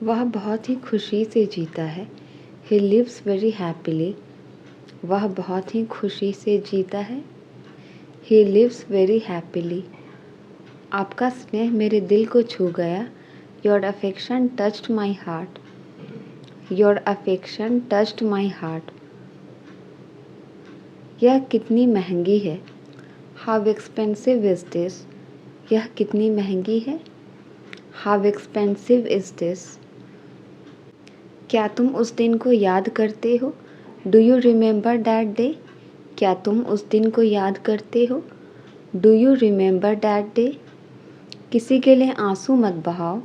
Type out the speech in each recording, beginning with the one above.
वह बहुत ही खुशी से जीता है। He lives very happily. वह बहुत ही खुशी से जीता है। He lives very happily. आपका स्नेह मेरे दिल को छू गया। Your affection touched my heart. Your affection touched my heart. यह कितनी महंगी है। How expensive is this? यह कितनी महंगी है। How expensive is this? क्या तुम उस दिन को याद करते हो। Do you remember that day? क्या तुम उस दिन को याद करते हो। Do you remember that day? किसी के लिए आंसू मत बहाओ।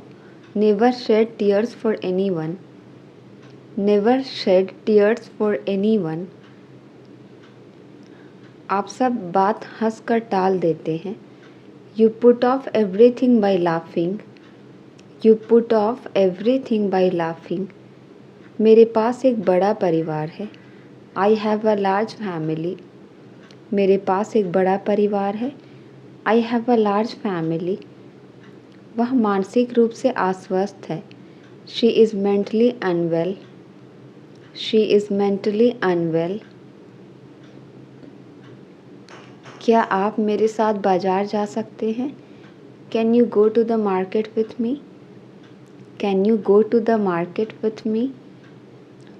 Never shed tears for anyone. Never shed tears for anyone. आप सब बात हंस कर टाल देते हैं। You put off everything by laughing. You put off everything by laughing. मेरे पास एक बड़ा परिवार है। I have a large family. मेरे पास एक बड़ा परिवार है। I have a large family. वह मानसिक रूप से अस्वस्थ है। She is mentally unwell. She is mentally unwell. क्या आप मेरे साथ बाजार जा सकते हैं। Can you go to the market with me? Can you go to the market with me?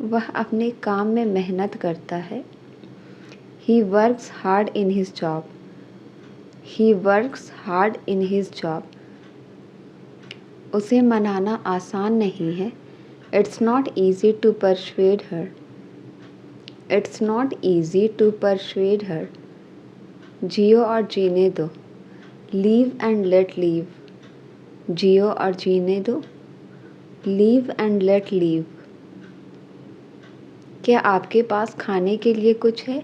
वह अपने काम में मेहनत करता है। He works hard in his job. He works hard in his job. उसे मनाना आसान नहीं है। It's not easy to persuade her. It's not easy to persuade her. जियो और जीने दो। Live and let live. जियो और जीने दो। Live and let live. क्या आपके पास खाने के लिए कुछ है।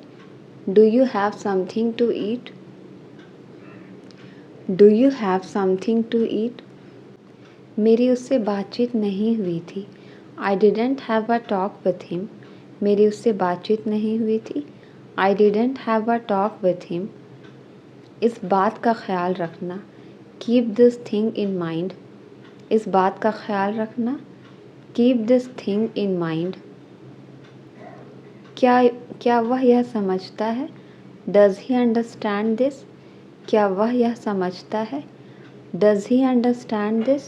Do you have something to eat? Do you have something to eat? मेरी उससे बातचीत नहीं हुई थी। I didn't have a talk with him. मेरी उससे बातचीत नहीं हुई थी। I didn't have a talk with him. इस बात का ख्याल रखना। Keep this thing in mind. इस बात का ख्याल रखना। Keep this thing in mind. क्या वह यह समझता है। Does he understand this? क्या वह यह समझता है। Does he understand this?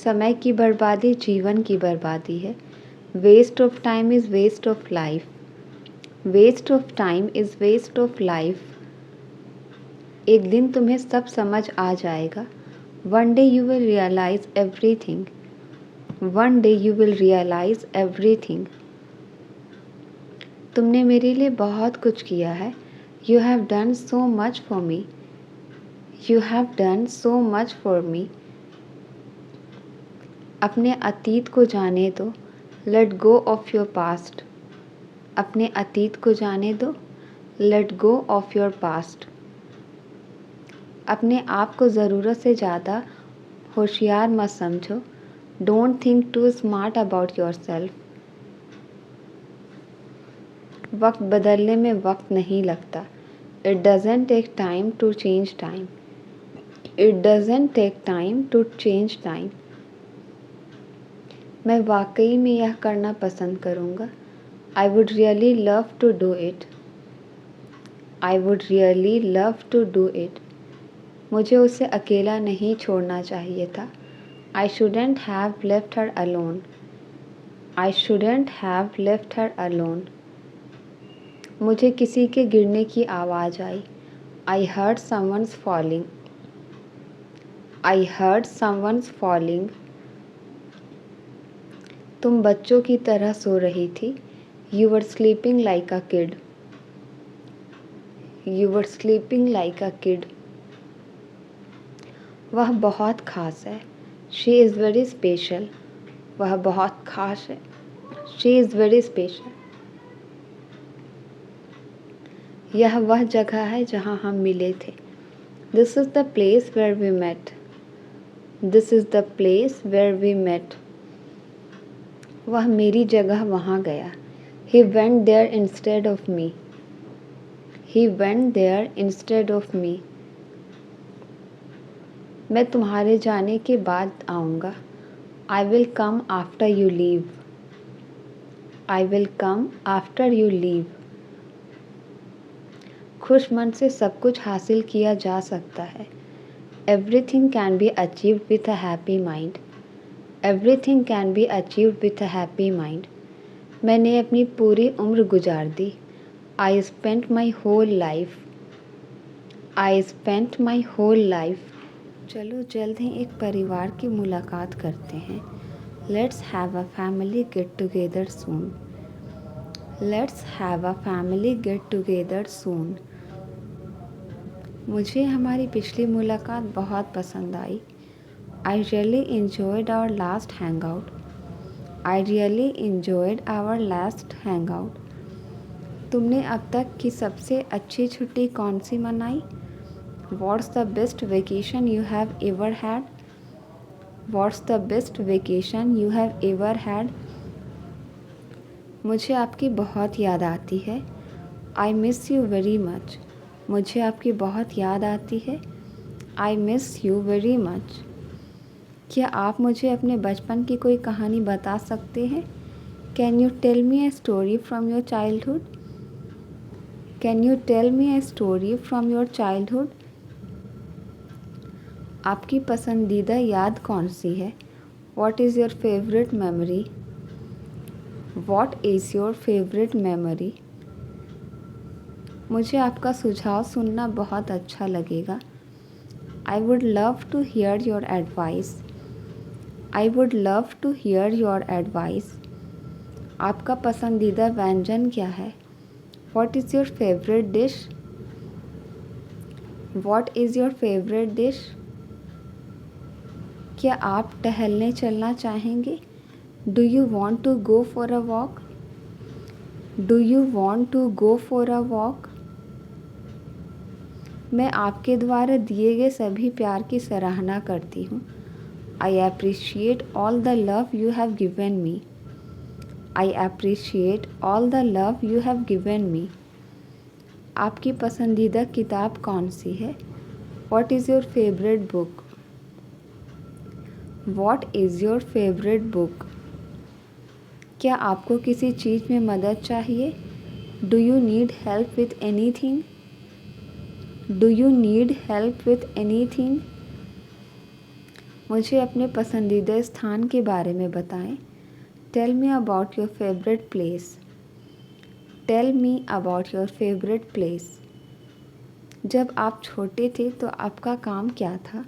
समय की बर्बादी जीवन की बर्बादी है। Waste of time is waste of life. Waste of time is waste of life. एक दिन तुम्हें सब समझ आ जाएगा। One day you will realize everything. One day you will realize everything. तुमने मेरे लिए बहुत कुछ किया है। You have done so much for me. You have done so much for me. अपने अतीत को जाने दो। Let go of your past. अपने अतीत को जाने दो। Let go of your past. अपने आप को ज़रूरत से ज़्यादा होशियार मत समझो। Don't think too smart about yourself. वक्त बदलने में वक्त नहीं लगता। It doesn't take time to change time. It doesn't take time to change time. मैं वाकई में यह करना पसंद करूँगा। I would really love to do it. I would really love to do it. मुझे उसे अकेला नहीं छोड़ना चाहिए था। I shouldn't have left her alone. I shouldn't have left her alone. मुझे किसी के गिरने की आवाज़ आई। I heard someone's falling. I heard someone's falling. तुम बच्चों की तरह सो रही थी। You were sleeping like a kid. You were sleeping like a kid. वह बहुत ख़ास है। She is very special. वह बहुत ख़ास है। She is very special. यह वह जगह है जहाँ हम मिले थे। This is the place where we met. This is the place where we met. वह मेरी जगह वहाँ गया। He went there instead of me. He went there instead of me. मैं तुम्हारे जाने के बाद आऊँगा। I will come after you leave. I will come after you leave. खुश मन से सब कुछ हासिल किया जा सकता है. Everything can be achieved with a happy mind. Everything can be achieved with a happy mind. मैंने अपनी पूरी उम्र गुजार दी. I spent my whole life. I spent my whole life. चलो जल्द ही एक परिवार की मुलाकात करते हैं. Let's have a family get together soon. Let's have a family get together soon. मुझे हमारी पिछली मुलाकात बहुत पसंद आई. I really enjoyed our last hangout. I really enjoyed our last hangout. तुमने अब तक की सबसे अच्छी छुट्टी कौन सी मनाई? What's the best vacation you have ever had? What's the best vacation you have ever had? मुझे आपकी बहुत याद आती है. I miss you very much. मुझे आपकी बहुत याद आती है. I miss you very much. क्या आप मुझे अपने बचपन की कोई कहानी बता सकते हैं? Can you tell me a story from your childhood? Can you tell me a story from your childhood? आपकी पसंदीदा याद कौन सी है? What is your favorite memory? What is your favorite memory? मुझे आपका सुझाव सुनना बहुत अच्छा लगेगा. I would love to hear your advice. I would love to hear your advice. आपका पसंदीदा व्यंजन क्या है? What is your favorite dish? What is your favorite dish? क्या आप टहलने चलना चाहेंगे? Do you want to go for a walk? Do you want to go for a walk? मैं आपके द्वारा दिए गए सभी प्यार की सराहना करती हूँ. I appreciate all the love you have given me. I appreciate all the love you have given me. आपकी पसंदीदा किताब कौन सी है? What is your favorite book? What is your favorite book? क्या आपको किसी चीज़ में मदद चाहिए? Do you need help with anything? Do you need help with anything? मुझे अपने पसंदीदा स्थान के बारे में बताएं. Tell me about your favorite place. Tell me about your favorite place. जब आप छोटे थे तो आपका काम क्या था?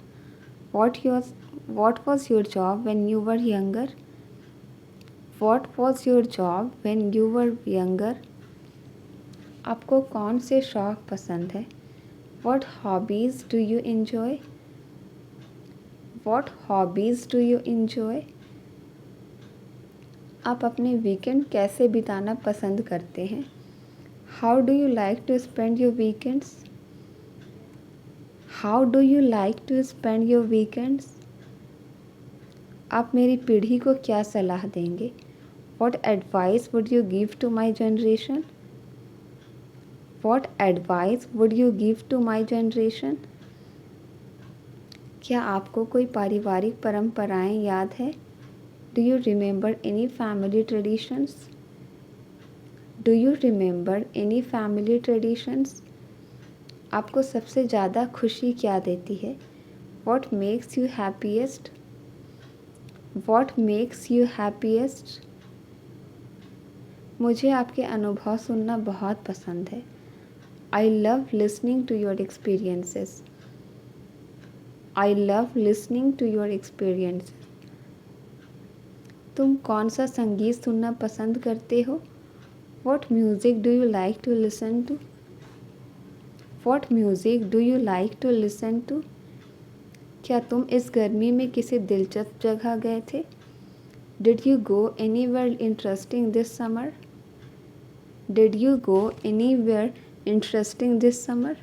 What was your job when you were younger? What was your job when you were younger? आपको कौन से शौक पसंद है? What hobbies do you enjoy? What hobbies do you enjoy? आप अपने वीकेंड कैसे बिताना पसंद करते हैं? How do you like to spend your weekends? How do you like to spend your weekends? आप मेरी पीढ़ी को क्या सलाह देंगे? What advice would you give to my generation? What advice would you give to my generation? क्या आपको कोई पारिवारिक परंपराएं याद है? Do you remember any family traditions? Do you remember any family traditions? आपको सबसे ज़्यादा खुशी क्या देती है? What makes you happiest? What makes you happiest? मुझे आपके अनुभव सुनना बहुत पसंद है. I love listening to your experiences. I love listening to your experiences. तुम कौन सा संगीत सुनना पसंद करते हो? What music do you like to listen to? What music do you like to listen to? क्या तुम इस गर्मी में किसी दिलचस्प जगह गए थे? Did you go anywhere interesting this summer? Did you go anywhere interesting this summer?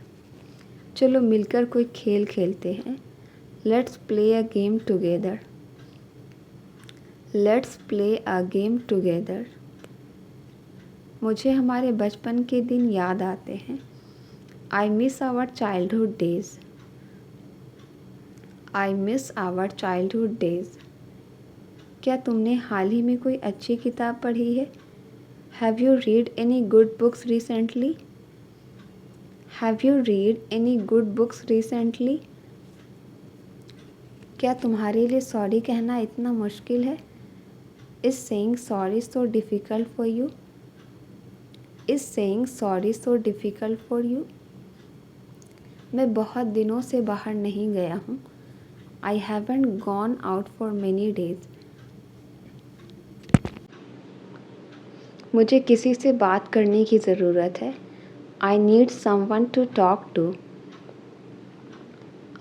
चलो मिलकर कोई खेल खेलते हैं. Let's play a game together. Let's play a game together. मुझे हमारे बचपन के दिन याद आते हैं. I miss our childhood days. I miss our childhood days. क्या तुमने हाल ही में कोई अच्छी किताब पढ़ी है? Have you read any good books recently? Have you read any good books recently? क्या तुम्हारे लिए सॉरी कहना इतना मुश्किल है? Is saying sorry so difficult for you? Is saying sorry so difficult for you? मैं बहुत दिनों से बाहर नहीं गया हूँ। I haven't gone out for many days. मुझे किसी से बात करने की ज़रूरत है। I need someone to talk to.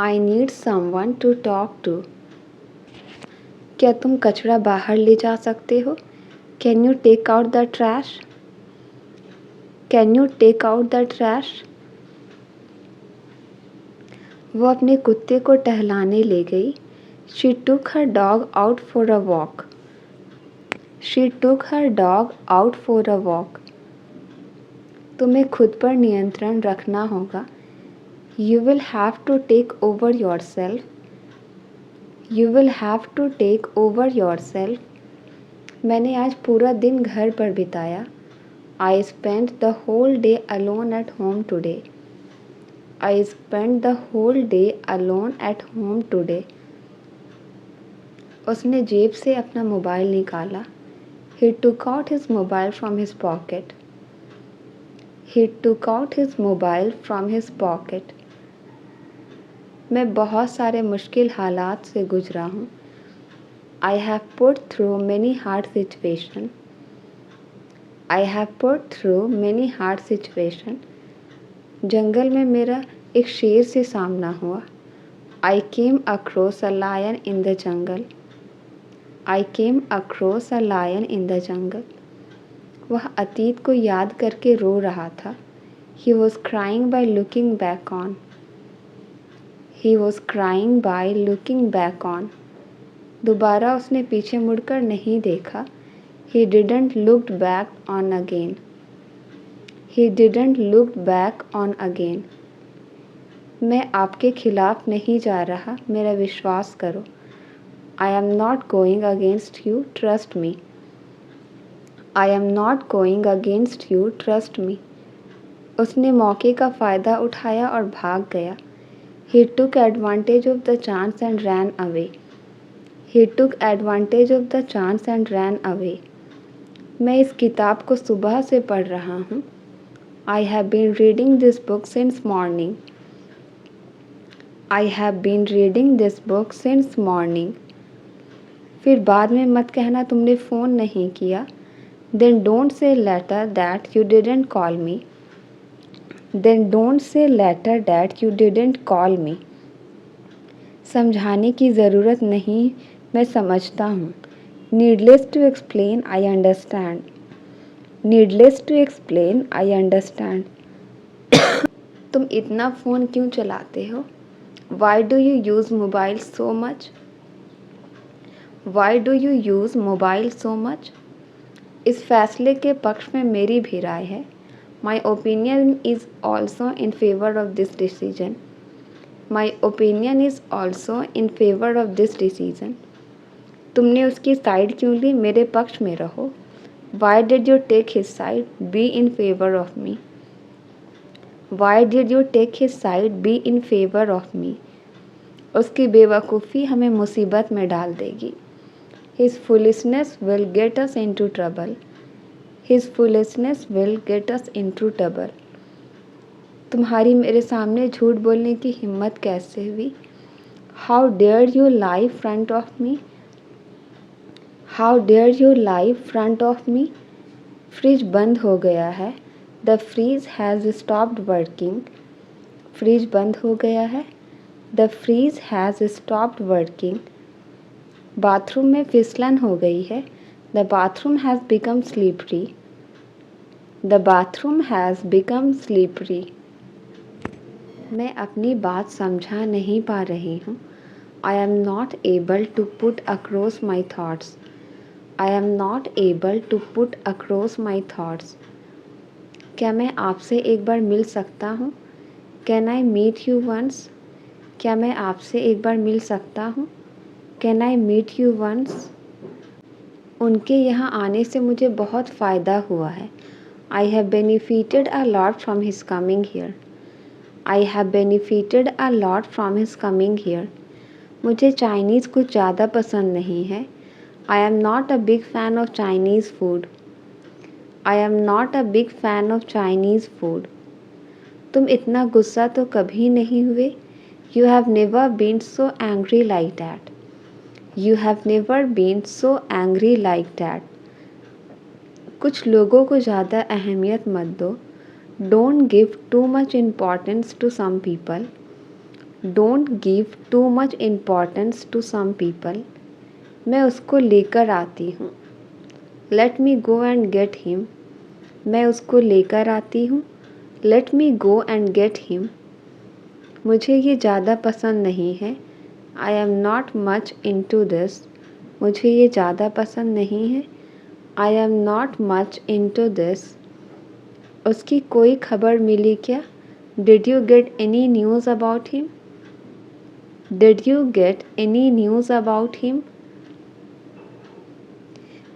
I need someone to talk to. क्या तुम कचरा बाहर ले जा सकते हो? Can you take out the trash? Can you take out the trash? वो अपने कुत्ते को टहलाने ले गई। She took her dog out for a walk. She took her dog out for a walk. तुम्हें खुद पर नियंत्रण रखना होगा। You will have to take over your self. You will have to take over your self. मैंने आज पूरा दिन घर पर बिताया। I spend the whole day alone at home today. I spend the whole day alone at home today. उसने जेब से अपना मोबाइल निकाला। He took out his mobile from his pocket. He took out his mobile from his pocket. मैं बहुत सारे मुश्किल हालात से गुजरा हूँ। I have put through many hard situations. I have put through many hard situations. जंगल में मेरा एक शेर से सामना हुआ। I came across a lion in the jungle. I came across a lion in the jungle. वह अतीत को याद करके रो रहा था। He was crying by looking back on. He was crying by looking back on. दोबारा उसने पीछे मुड़कर नहीं देखा। He didn't look back on again. He didn't look back on again. मैं आपके खिलाफ नहीं जा रहा, मेरा विश्वास करो। I am not going against you, trust me. I am not going against you, trust me. उसने मौके का फ़ायदा उठाया और भाग गया। He took advantage of the chance and ran away. He took advantage of the chance and ran away. मैं इस किताब को सुबह से पढ़ रहा हूँ। I have been reading this book since morning. I have been reading this book since morning. फिर बाद में मत कहना तुमने फ़ोन नहीं किया। Then don't say later that you didn't call me. Then don't say later that you didn't call me. समझाने की ज़रूरत नहीं, मैं समझता हूँ। Needless to explain, I understand. Needless to explain, I understand. तुम इतना फ़ोन क्यों चलाते हो? Why do you use mobile so much? Why do you use mobile so much? इस फैसले के पक्ष में मेरी भी राय है। My opinion is also in favor of this decision. My opinion is also in favor of this decision. तुमने उसकी साइड क्यों ली? मेरे पक्ष में रहो। Why did you take his side? Be in favor of me. Why did you take his side? Be in favor of me. उसकी बेवकूफ़ी हमें मुसीबत में डाल देगी। His foolishness will get us into trouble. His foolishness will get us into trouble. तुम्हारी मेरे सामने झूठ बोलने की हिम्मत कैसे हुई? How dare you lie front of me? How dare you lie front of me? Fridge बंद हो गया है। The freeze has stopped working. Fridge बंद हो गया है। The freeze has stopped working. Bathroom में फिसलन हो गई है। The bathroom has become slippery. The bathroom has become slippery. मैं अपनी बात समझा नहीं पा रही हूँ। I am not able to put across my thoughts. I am not able to put across my thoughts. क्या मैं आपसे एक बार मिल सकता हूँ? Can I meet you once? क्या मैं आपसे एक बार मिल सकता हूँ? Can I meet you once? उनके यहाँ आने से मुझे बहुत फ़ायदा हुआ है। I have benefited a lot from his coming here. I have benefited a lot from his coming here. मुझे चाइनीज़ कुछ ज़्यादा पसंद नहीं है। I am not a big fan of Chinese food. I am not a big fan of Chinese food. तुम इतना गुस्सा तो कभी नहीं हुए। You have never been so angry like that. You have never been so angry like that. कुछ लोगों को ज़्यादा अहमियत मत दो। Don't give too much importance to some people. Don't give too much importance to some people. मैं उसको लेकर आती हूँ। Let me go and get him. मैं उसको लेकर आती हूँ। Let me go and get him. मुझे ये ज़्यादा पसंद नहीं है। I am not much into this. मुझे ये ज़्यादा पसंद नहीं है। I am not much into this. उसकी कोई खबर मिली क्या? Did you get any news about him? Did you get any news about him?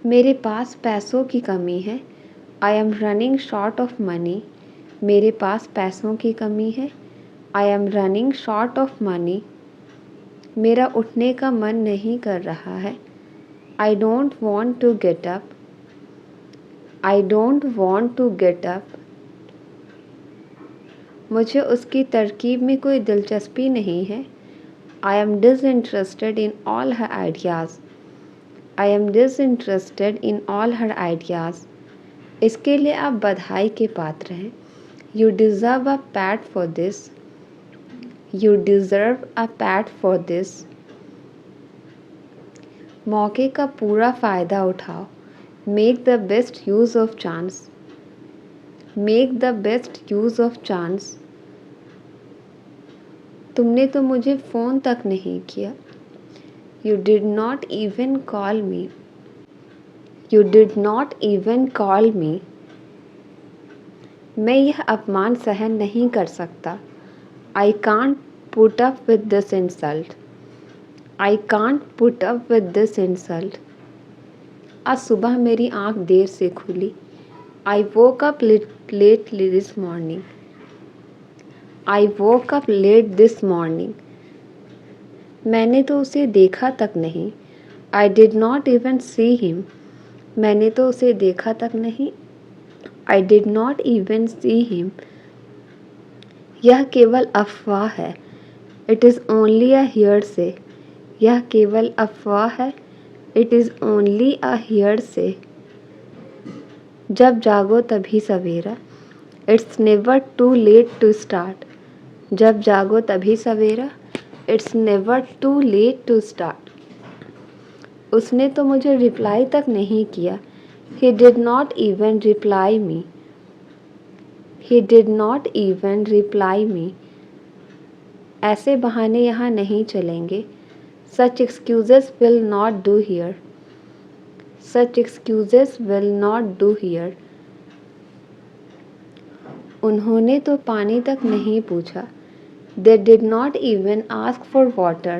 मेरे पास पैसों की कमी है। I am running short of money. मेरे पास पैसों की कमी है। I am running short of money. मेरा उठने का मन नहीं कर रहा है। I don't want to get up. I don't want to get up. मुझे उसकी तरकीब में कोई दिलचस्पी नहीं है। I M disinterested in all her ideas. I am disinterested in all her ideas. इसके लिए आप बधाई के पात्र हैं। You deserve a PAT for this. You deserve a PAT for this. मौके का पूरा फ़ायदा उठाओ। Make the best use of chance. Make the best use of chance. तुमने तो मुझे फ़ोन तक नहीं किया। You did not even call me. You did not even call मी। मैं यह अपमान सहन नहीं कर सकता। I can't put up with this insult. I can't put up with this insult. आज सुबह मेरी आँख देर से खुली। I woke up late this morning. I woke up late this morning. मैंने तो उसे देखा तक नहीं। I did not even see him. मैंने तो उसे देखा तक नहीं। I did not even see him. यह केवल अफवाह है। It is only a hearsay. यह केवल अफवाह है। It is only a hearsay. जब जागो तभी सवेरा। It's never too late to start. जब जागो तभी सवेरा। It's never too late to start. उसने तो मुझे रिप्लाई तक नहीं किया। He did not even reply me. He did not even reply me. ऐसे बहाने यहाँ नहीं चलेंगे। Such excuses will not do here. Such excuses will not do here. उन्होंने तो पानी तक नहीं पूछा। They did not even ask for water.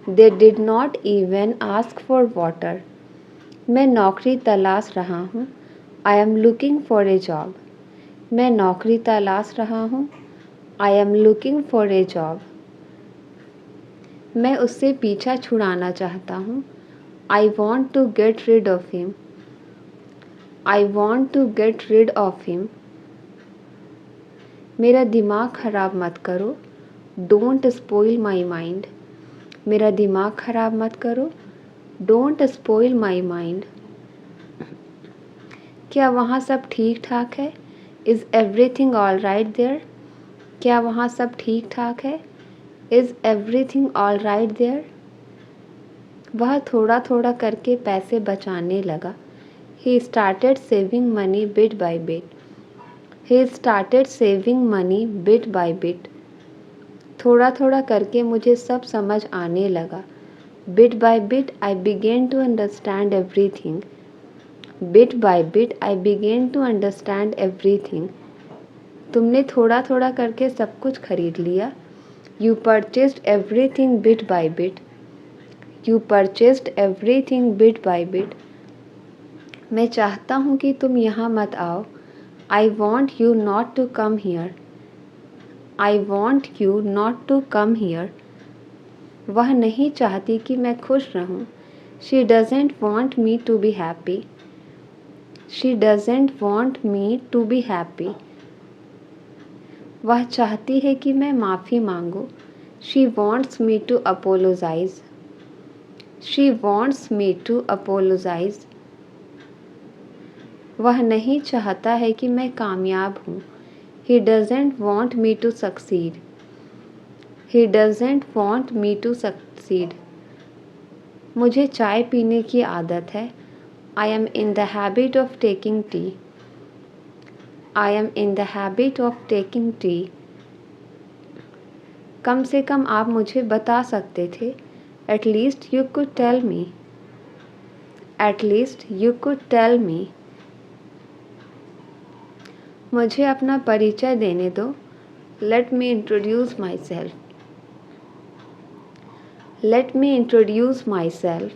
They did not even ask for water. मैं नौकरी तलाश रहा हूँ। I am looking for a job. मैं नौकरी तलाश रहा हूँ। I am looking for a job. मैं उससे पीछा छुड़ाना चाहता हूँ। I want to get rid of him. I want to get rid of him. मेरा दिमाग ख़राब मत करो। Don't spoil my mind. मेरा दिमाग ख़राब मत करो। Don't spoil my mind. क्या वहाँ सब ठीक ठाक है? Is everything all right there? क्या वहाँ सब ठीक ठाक है? Is everything all right there? वह थोड़ा थोड़ा करके पैसे बचाने लगा। He started saving money bit by bit. He started saving money bit by bit. थोड़ा थोड़ा करके मुझे सब समझ आने लगा। Bit by bit I began to understand everything. Bit by bit I began to understand everything. तुमने थोड़ा थोड़ा करके सब कुछ खरीद लिया। You purchased everything bit by bit. You purchased everything bit by bit. मैं चाहता हूँ कि तुम यहाँ मत आओ. I want you not to come here. I want you not to come here. वह नहीं चाहती कि मैं खुश रहूं. She doesn't want me to be happy. She doesn't want me to be happy. वह चाहती है कि मैं माफ़ी मांगूं. She wants me to apologize. She wants me to apologize. वह नहीं चाहता है कि मैं कामयाब हूँ. He doesn't want me to succeed. He doesn't want me to succeed. मुझे चाय पीने की आदत है. I am in the habit of taking tea. I am in the habit of taking tea. कम से कम आप मुझे बता सकते थे. At least you could tell me. At least you could tell me. मुझे अपना परिचय देने दो. Let me introduce myself. Let me introduce myself.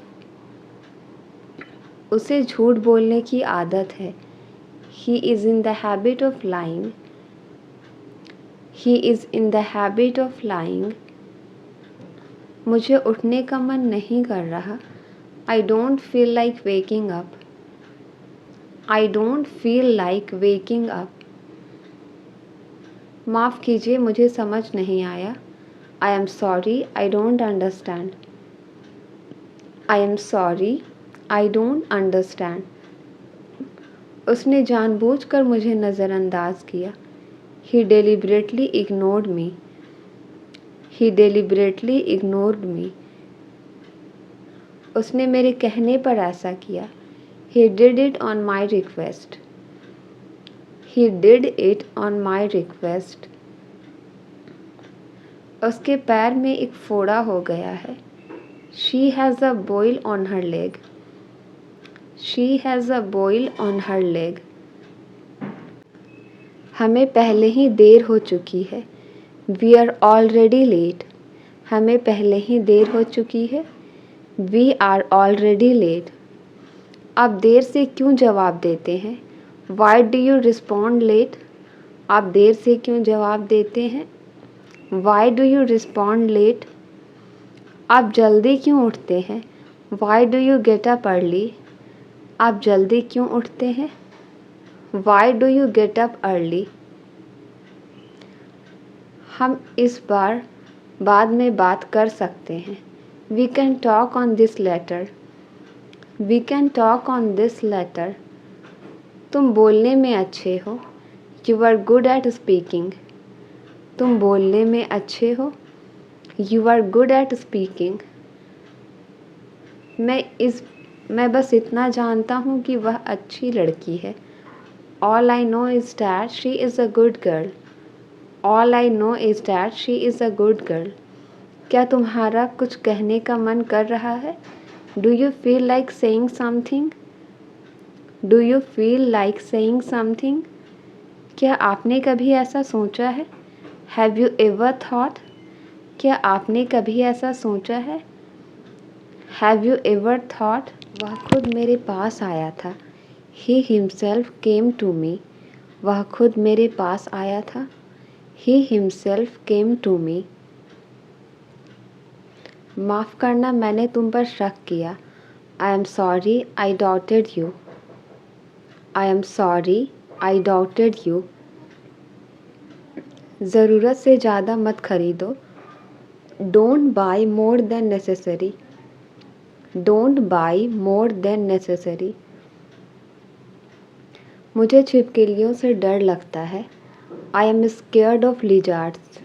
उसे झूठ बोलने की आदत है. He is in the habit of lying. He is in the habit of lying. मुझे उठने का मन नहीं कर रहा. I don't feel like waking up. I don't feel like waking up. माफ़ कीजिए मुझे समझ नहीं आया. I am sorry, I don't understand. I am sorry, I don't understand. उसने जानबूझकर मुझे नज़रअंदाज किया. He deliberately ignored me. He deliberately ignored me. उसने मेरे कहने पर ऐसा किया. He did it on my request. He did it on my request. उसके पैर में एक फोड़ा हो गया है. She has a boil on her leg. She has a boil on her leg. हमें पहले ही देर हो चुकी है. We are already late. हमें पहले ही देर हो चुकी है. We are already late. आप देर से क्यों जवाब देते हैं? Why do you respond late? आप देर से क्यों जवाब देते हैं? Why do you respond late? आप जल्दी क्यों उठते हैं? Why do you get up early? आप जल्दी क्यों उठते हैं? Why do you get up early? हम इस बार बाद में बात कर सकते हैं. We can talk on this later. We can talk on this later. तुम बोलने में अच्छे हो. You are good at speaking. तुम बोलने में अच्छे हो. You are good at speaking. मैं बस इतना जानता हूँ कि वह अच्छी लड़की है. All I know is that she is a good girl. All I know is that she is a good girl. क्या तुम्हारा कुछ कहने का मन कर रहा है? Do you feel like saying something? Do you feel like saying something? क्या आपने कभी ऐसा सोचा है? Have you ever thought? क्या आपने कभी ऐसा सोचा है? Have you ever thought? वह खुद मेरे पास आया था. He himself came to me. वह खुद मेरे पास आया था. He himself came to me. माफ़ करना मैंने तुम पर शक किया. I am sorry I doubted you. I am sorry I doubted you. ज़रूरत से ज़्यादा मत खरीदो. Don't buy more than necessary. Don't buy more than necessary. मुझे छिपकलियों से डर लगता है. I am scared of lizards.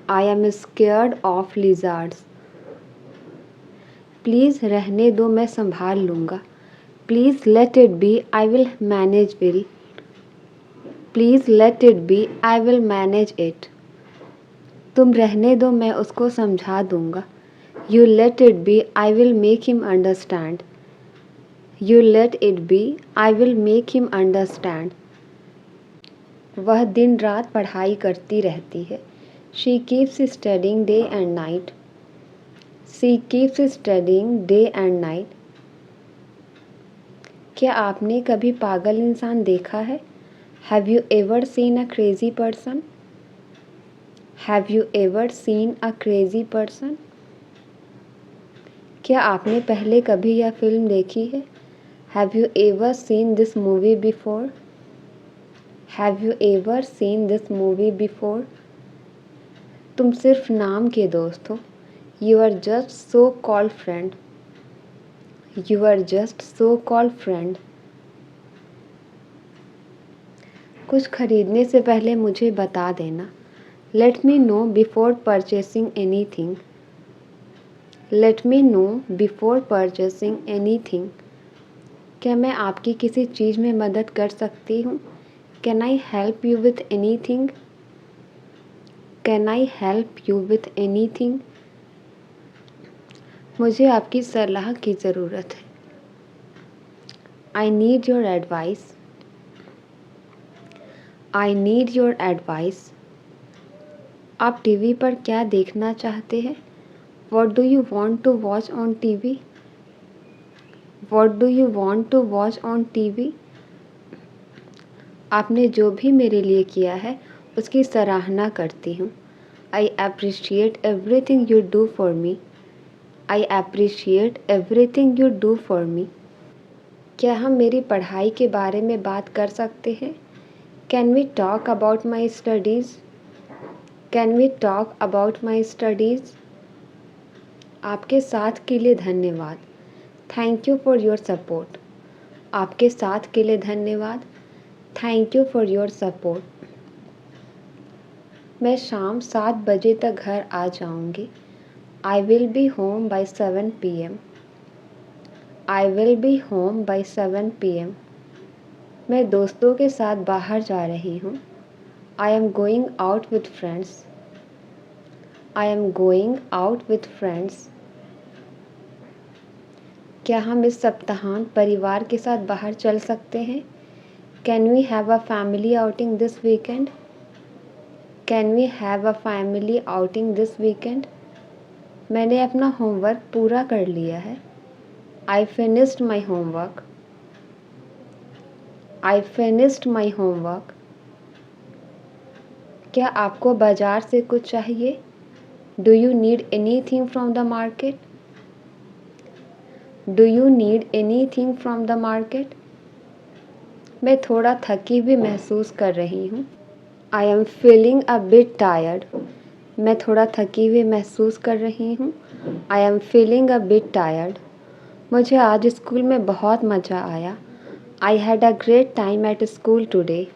I am scared of lizards. Please रहने दो मैं संभाल लूँगा. Please let it be, I will manage it. Please let it be, I will manage it. तुम रहने दो मैं उसको समझा दूँगा. You let it be, I will make him understand. You let it be, I will make him understand. वह दिन रात पढ़ाई करती रहती है. She keeps studying day and night. She keeps studying day and night. क्या आपने कभी पागल इंसान देखा है? Have you ever seen a crazy person? Have you ever seen a crazy person? क्या आपने पहले कभी यह फिल्म देखी है? Have you ever seen this movie before? Have you ever seen this movie before? तुम सिर्फ नाम के दोस्त हो। You are just so called friend. You are just so called friend. कुछ खरीदने से पहले मुझे बता देना। Let me know before purchasing any thing. Let me know before purchasing any thing. क्या मैं आपकी किसी चीज़ में मदद कर सकती हूँ? Can I help you with anything? Can I help you with anything? मुझे आपकी सलाह की ज़रूरत है। I need your advice. I need your advice. आप टीवी पर क्या देखना चाहते हैं? What do you want to watch on TV? What do you want to watch on TV? आपने जो भी मेरे लिए किया है उसकी सराहना करती हूँ। I appreciate everything you do for me. I appreciate everything you do for me. क्या हम मेरी पढ़ाई के बारे में बात कर सकते हैं? Can we talk about my studies? Can we talk about my studies? आपके साथ के लिए धन्यवाद। Thank you for your support. आपके साथ के लिए धन्यवाद। Thank you for your support. मैं शाम 7 बजे तक घर आ जाऊंगी। I will be home by 7 PM। I will be home by 7 PM। मैं दोस्तों के साथ बाहर जा रही हूँ। I am going out with friends. I am going out with friends. क्या हम इस सप्ताहांत परिवार के साथ बाहर चल सकते हैं? Can we have a family outing this weekend? Can we have a family outing this weekend? मैंने अपना होमवर्क पूरा कर लिया है। I finished my homework. I finished my homework. क्या आपको बाजार से कुछ चाहिए? Do you need anything from the market? Do you need anything from the market? मैं थोड़ा थकी हुई महसूस कर रही हूँ। I am feeling a bit tired. मैं थोड़ा थकी हुई महसूस कर रही हूँ। I am feeling a bit tired. मुझे आज स्कूल में बहुत मज़ा आया। I had a great time at school today.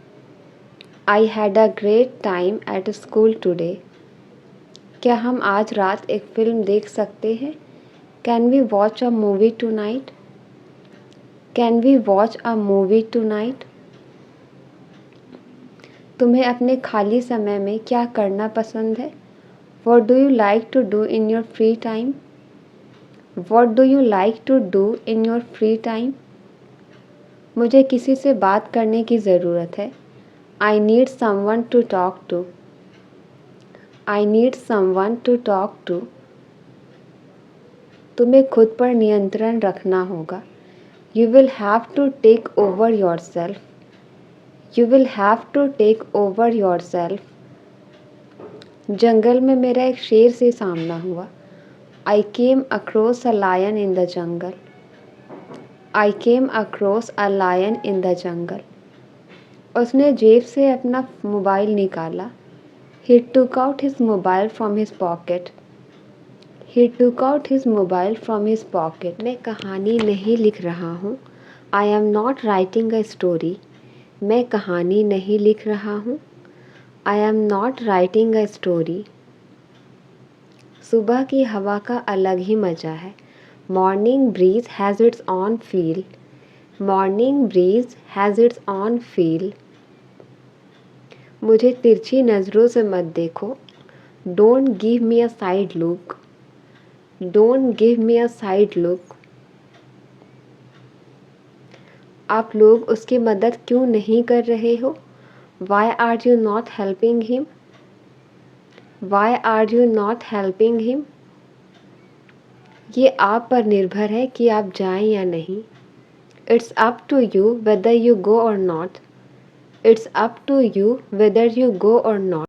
I had a great time at school today. क्या हम आज रात एक फ़िल्म देख सकते हैं? Can we watch a movie tonight? Can we watch a movie tonight? तुम्हें अपने खाली समय में क्या करना पसंद है? What do you like to do in your free time? What do you like to do in your free time? मुझे किसी से बात करने की ज़रूरत है। I need someone to talk to. I need someone to talk to. तुम्हें खुद पर नियंत्रण रखना होगा। You will have to take over your self. You will have to take over your self. जंगल में मेरा एक शेर से सामना हुआ। आई came across a lion in the jungle. I came across a lion in the jungle. उसने जेब से अपना मोबाइल निकाला। He took out his mobile from his pocket. He took out his mobile from his pocket. मैं कहानी नहीं लिख रहा हूँ। I am not writing a story. मैं कहानी नहीं लिख रहा हूँ। I am not writing a story. सुबह की हवा का अलग ही मज़ा है। Morning breeze has its own feel. Morning breeze has its own feel. मुझे तिरछी नज़रों से मत देखो। Don't give me a side look. Don't give me a side look. आप लोग उसकी मदद क्यों नहीं कर रहे हो? Why are you not helping him? Why are you not helping him? ये आप पर निर्भर है कि आप जाएं या नहीं। It's up to you weather you go or not. It's up to you weather you go or not.